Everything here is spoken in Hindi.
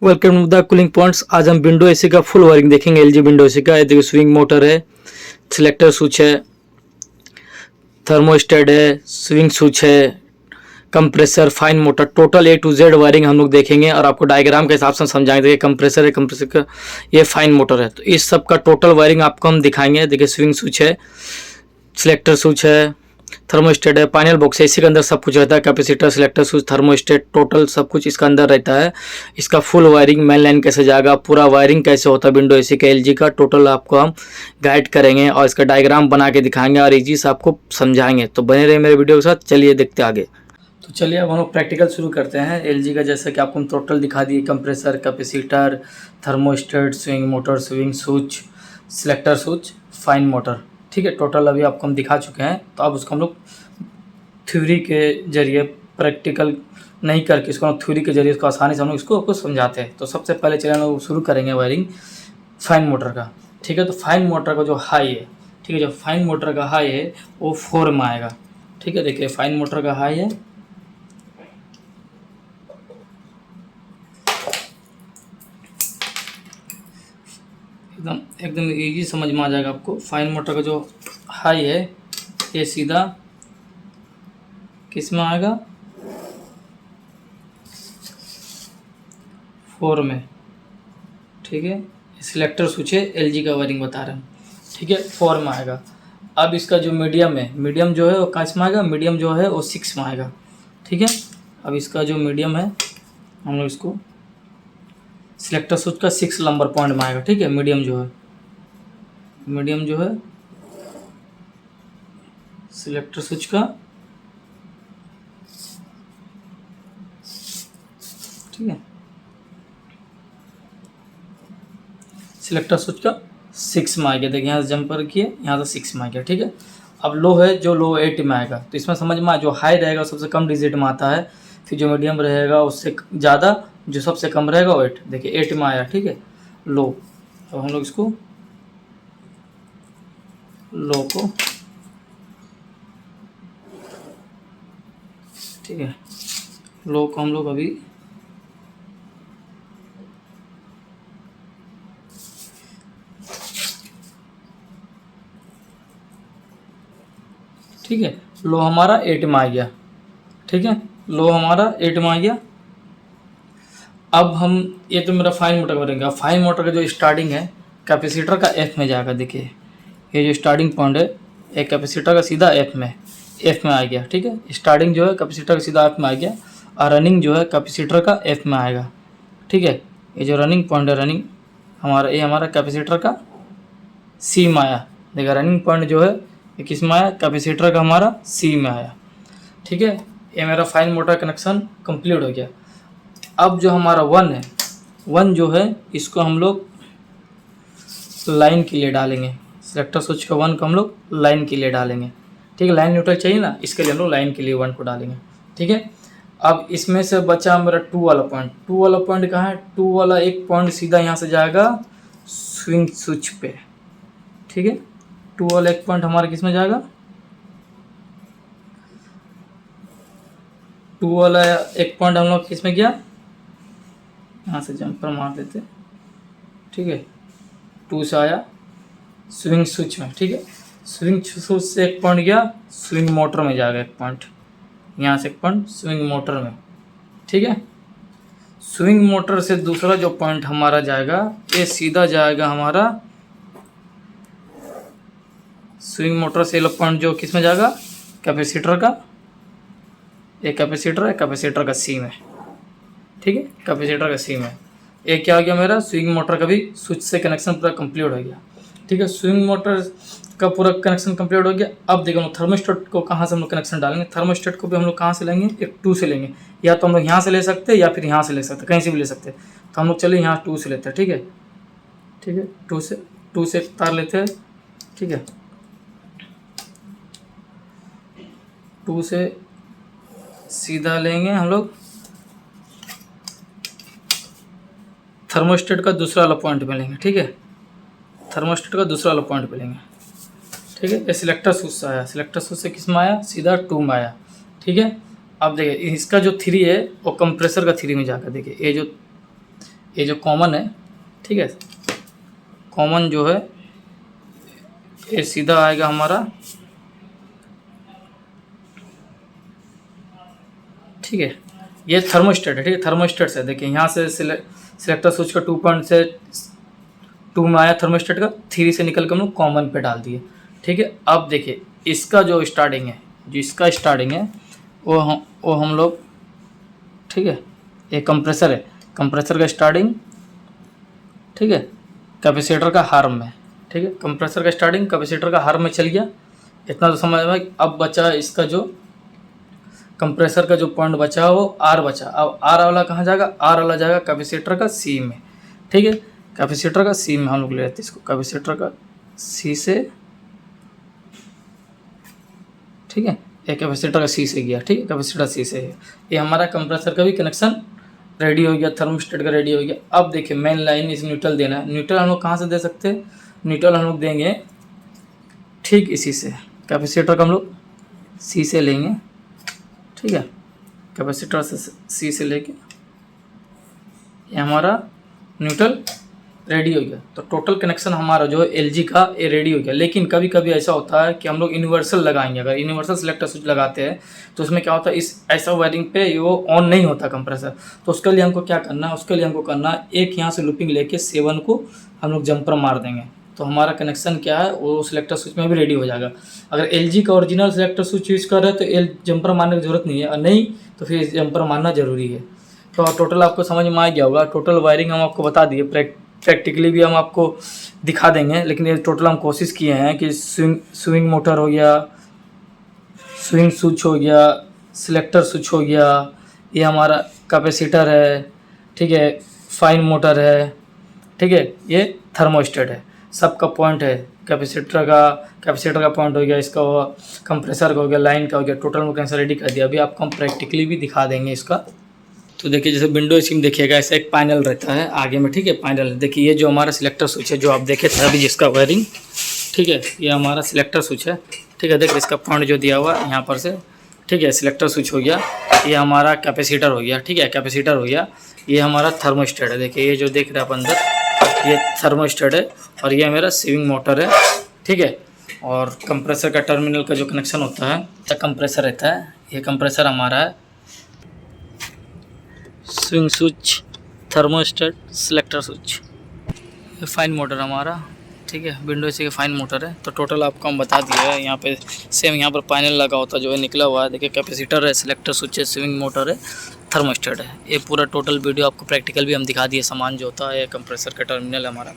Welcome to the cooling points. आज हम विंडो एसी का फुल वायरिंग देखेंगे। एलजी विंडो एसी का। देखिए स्विंग मोटर है, सिलेक्टर स्विच है, थर्मोस्टेट है, स्विंग स्विच है, compressor, fine motor, total A to Z wiring हम लोग देखेंगे और आपको डायग्राम के हिसाब से समझाएंगे। कंप्रेसर है, कंप्रेसर का ये फाइन मोटर है, तो इस सब का टोटल वायरिंग आपको हम दिखाएंगे। देखिए स्विंग स्विच है, सिलेक्टर स्विच है, थर्मोस्टेट है, पैनल बॉक्स है, इसी के अंदर सब कुछ रहता है। Capacitor, selector switch, thermostat, total सब कुछ इसका अंदर रहता है। इसका फुल वायरिंग, मेन लाइन कैसे जाएगा, पूरा वायरिंग कैसे होता है विंडो एसी का, एलजी का, टोटल आपको हम गाइड करेंगे और इसका डायग्राम बना के दिखाएंगे और इजी से आपको समझाएंगे। तो बने रहे मेरे वीडियो के साथ। चलिए देखते आगे। तो चलिए अब हम लोग प्रैक्टिकल शुरू करते हैं एलजी का। जैसा कि आपको हम टोटल दिखा दिए, compressor, capacitor, thermostat, swing motor, swing switch, selector switch, fine motor. ठीक है, टोटल अभी आपको हम दिखा चुके हैं। तो अब उसको हम लोग थ्योरी के जरिए, प्रैक्टिकल नहीं करके इसको हम थ्योरी के जरिए इसको आसानी से हम लोग इसको आपको समझाते हैं। तो सबसे पहले चलिए हम लोग शुरू करेंगे वायरिंग फाइन मोटर का। ठीक है, तो फाइन मोटर का जो हाई है, ठीक है, जो फाइन मोटर का हाई है वो 4 में आएगा। ठीक है, देखिए फाइन मोटर का हाई है, एकदम एकदम इजी समझ में आ जाएगा आपको। फाइन मोटर का जो हाई है ये सीधा किस में आएगा, 4 में। ठीक है, सिलेक्टर स्विच है, एलजी का वायरिंग बता रहे हैं। ठीक है, 4 में आएगा। अब इसका जो मीडियम है, मीडियम जो है वो किस में आएगा, मीडियम जो है वो 6 में आएगा। ठीक है, अब इसका जो मीडियम है हम लोग इसको सिलेक्टर स्विच का 6 नंबर पॉइंट में आएगा। ठीक है, मीडियम जो है, मीडियम जो है सिलेक्टर स्विच का, ठीक है, सिलेक्टर स्विच का 6 में आ गया। देखिए यहाँ से जंपर किए, यहाँ से 6 में आ गया। ठीक है, अब लो है जो लो 8 में आएगा। तो इसमें समझ में जो हाई रहेगा सबसे कम डिजिट में आता है, फिर जो मीडियम रहेगा उससे ज़्यादा, जो सबसे कम रहेगा वो 8। देखिए 8 में आया। ठीक है, लो। अब हम लोग इसको लो को, ठीक है, लो को हम लोग अभी ठीक है, लो हमारा 8 में आ गया। ठीक है, लो हमारा 8 में आ गया। अब हम, ये तो मेरा फाइन मोटर करेंगे। फाइन मोटर का जो स्टार्टिंग है कैपेसिटर का एफ में जाएगा। देखिए ये जो स्टार्टिंग पॉइंट है एक कैपेसिटर का सीधा एफ में आ गया। ठीक है, स्टार्टिंग जो है कैपेसिटर का सीधा एफ में आ गया और रनिंग जो है कैपेसिटर का एफ में आएगा। ठीक है, ये जो रनिंग पॉइंट है, रनिंग हमारा, ये हमारा कैपेसिटर का सी में आया। देखिए रनिंग पॉइंट जो है ये किस में आया, कैपेसिटर का हमारा सी में आया। ठीक है, ये मेरा फाइन मोटर कनेक्शन कंप्लीट हो गया। अब जो हमारा 1 है, 1 जो है इसको हम लोग लाइन के लिए डालेंगे। सिलेक्टर स्विच का 1 को हम लोग लाइन के लिए डालेंगे। ठीक है, लाइन न्यूट्रल चाहिए ना, इसके लिए हम लोग लाइन के लिए 1 को डालेंगे। ठीक है, अब इसमें से बचा मेरा 2 वाला पॉइंट। 2 वाला पॉइंट कहाँ है, 2 वाला एक पॉइंट सीधा यहाँ से जाएगा स्विंग स्विच पे। ठीक है, 2 वाला एक पॉइंट हमारा किस में जाएगा, 2 वाला एक पॉइंट हम लोग किस में गया, यहाँ से जंपर मार देते। ठीक है, 2 से आया स्विंग स्विच में। ठीक है, स्विंग स्विच से एक पॉइंट गया स्विंग मोटर में जाएगा एक पॉइंट, यहाँ से एक पॉइंट स्विंग मोटर में। ठीक है, स्विंग मोटर से दूसरा जो पॉइंट हमारा जाएगा ये सीधा जाएगा हमारा स्विंग मोटर से पॉइंट जो किस में जाएगा, कैपेसिटर का, एक कैपेसिटर है, कैपेसिटर का सी में। ठीक है, कैपेसिटर का सी में एक क्या हो गया, मेरा स्विंग मोटर का भी स्विच से कनेक्शन पूरा कंप्लीट हो गया। ठीक है, स्विंग मोटर का पूरा कनेक्शन कंप्लीट हो गया। अब देखो हम लोग थर्मोस्टेट को कहाँ से हम लोग कनेक्शन डालेंगे। थर्मोस्टेट को भी हम लोग कहाँ से लेंगे, एक 2 से लेंगे, या तो हम लोग यहाँ से ले सकते हैं या फिर यहाँ से ले सकते हैं, कहीं से भी ले सकते हैं। तो हम लोग चलिए यहाँ 2 से लेते हैं। ठीक है, ठीक है, 2 से एक तार लेते हैं। ठीक है, 2 से सीधा लेंगे हम लोग थर्मोस्टेट का दूसरा वाला पॉइंट पे लेंगे। ठीक है, थर्मोस्टेट का दूसरा वाला पॉइंट पे लेंगे। ठीक है, ये सिलेक्टर स्विच से आया, सिलेक्टर स्विच से किस में आया, सीधा 2 में आया। ठीक है, अब देखिए इसका जो 3 है वो कंप्रेसर का 3 में जाकर, देखिए ये जो कॉमन है, ठीक है, कॉमन जो है ये सीधा आएगा हमारा, ठीक है। ये थर्मोस्टेट है, ठीक है, थर्मोस्टेट से देखिए यहाँ से सिलेक्टर स्विच का 2 पॉइंट से 2 में आया थर्मोस्टेट का, 3 से निकल कर हम लोग कॉमन पे डाल दिए, ठीक है। अब देखिए इसका जो स्टार्टिंग है, जो इसका स्टार्टिंग है वो हम लोग, ठीक है, ये कंप्रेसर है, कंप्रेसर का स्टार्टिंग, ठीक है, कैपेसिटर का हार्म में, ठीक है, कंप्रेसर का स्टार्टिंग कैपेसिटर का हार्म में चल गया, इतना तो समझ में। अब बचा इसका जो कंप्रेसर का जो पॉइंट बचा वो आर बचा। अब आर वाला कहाँ जाएगा, आर वाला जाएगा कैपेसिटर का सी में, ठीक है, कैपेसिटर का सी में हम लोग ले लेते हैं इसको, कैपेसिटर का सी से, ठीक है, ये कैपेसिटर का सी से गया, ठीक है, कैपेसिटर सी से है। ये हमारा कंप्रेसर का भी कनेक्शन रेडी हो गया, थर्मोस्टेट का रेडी हो गया। अब देखिए मेन लाइन इस न्यूट्रल देना है। न्यूट्रल हम लोग कहाँ से दे सकते हैं, न्यूट्रल हम लोग देंगे ठीक इसी से, कैपेसिटर का हम लोग सी से लेंगे, ठीक है, कैपेसिटर से सी से लेके ये हमारा न्यूट्रल रेडी हो गया। तो टोटल कनेक्शन हमारा जो है एलजी का ये रेडी हो गया। लेकिन कभी कभी ऐसा होता है कि हम लोग यूनिवर्सल लगाएंगे, अगर यूनिवर्सल सिलेक्टर स्विच लगाते हैं तो उसमें क्या होता है, इस ऐसा वायरिंग पे वो ऑन नहीं होता कंप्रेसर। तो उसके लिए हमको क्या करना है, उसके लिए हमको करना है एक यहाँ से लूपिंग लेके 7 को हम लोग जंपर मार देंगे, तो हमारा कनेक्शन क्या है वो सिलेक्टर स्विच में भी रेडी हो जाएगा। अगर एलजी का ओरिजिनल सिलेक्टर स्विच यूज़ कर रहे हैं तो एल जंपर मारने की ज़रूरत नहीं है, और नहीं तो फिर जंपर मारना ज़रूरी है। तो टोटल आपको समझ में आ गया होगा। टोटल वायरिंग हम आपको बता दिए, प्रैक्टिकली भी हम आपको दिखा देंगे, लेकिन ये टोटल हम कोशिश किए हैं कि स्विंग मोटर हो गया, स्विंग स्विच हो गया, सिलेक्टर स्विच हो गया, ये हमारा कैपेसिटर है, ठीक है, फाइन मोटर है, ठीक है, ये थर्मोस्टेट है, सबका पॉइंट है। कैपेसिटर का पॉइंट हो गया, इसका कंप्रेसर का हो गया, लाइन का हो गया, टोटल में कैसे रेडी कर दिया। अभी आपको हम प्रैक्टिकली भी दिखा देंगे इसका। तो देखिए जैसे विंडो स्क्रीन देखिएगा, ऐसा एक पैनल रहता है आगे में, ठीक है, पैनल देखिए, ये जो हमारा सिलेक्टर स्विच है जो आप देखे थे अभी जिसका वायरिंग, ठीक है, ये हमारा सिलेक्टर स्विच है, ठीक है, देखिए इसका पॉइंट जो दिया हुआ है यहाँ पर से, ठीक है, सिलेक्टर स्विच हो गया, ये हमारा कैपेसिटर हो गया, ठीक है, कैपेसिटर हो गया, ये हमारा थर्मोस्टेट है, देखिए ये जो देख रहे हैं आप अंदर, ये थर्मोस्टेट है, और ये मेरा स्विंग मोटर है, ठीक है। और कंप्रेसर का टर्मिनल का जो कनेक्शन होता है, कंप्रेसर रहता है, ये कंप्रेसर हमारा है, swing switch, thermostat, selector switch, ये फाइन मोटर हमारा, ठीक है, विंडो से फाइन मोटर है। तो टोटल आपको हम बता दिया है। यहाँ पे सेम यहाँ पर पैनल लगा होता जो है निकला हुआ है, देखिए कैपेसिटर है, सिलेक्टर स्विच है, स्विंग मोटर है, थर्मोस्टेट है। ये पूरा टोटल वीडियो आपको प्रैक्टिकल भी हम दिखा दिए, सामान जो होता है कंप्रेसर का टर्मिनल हमारा।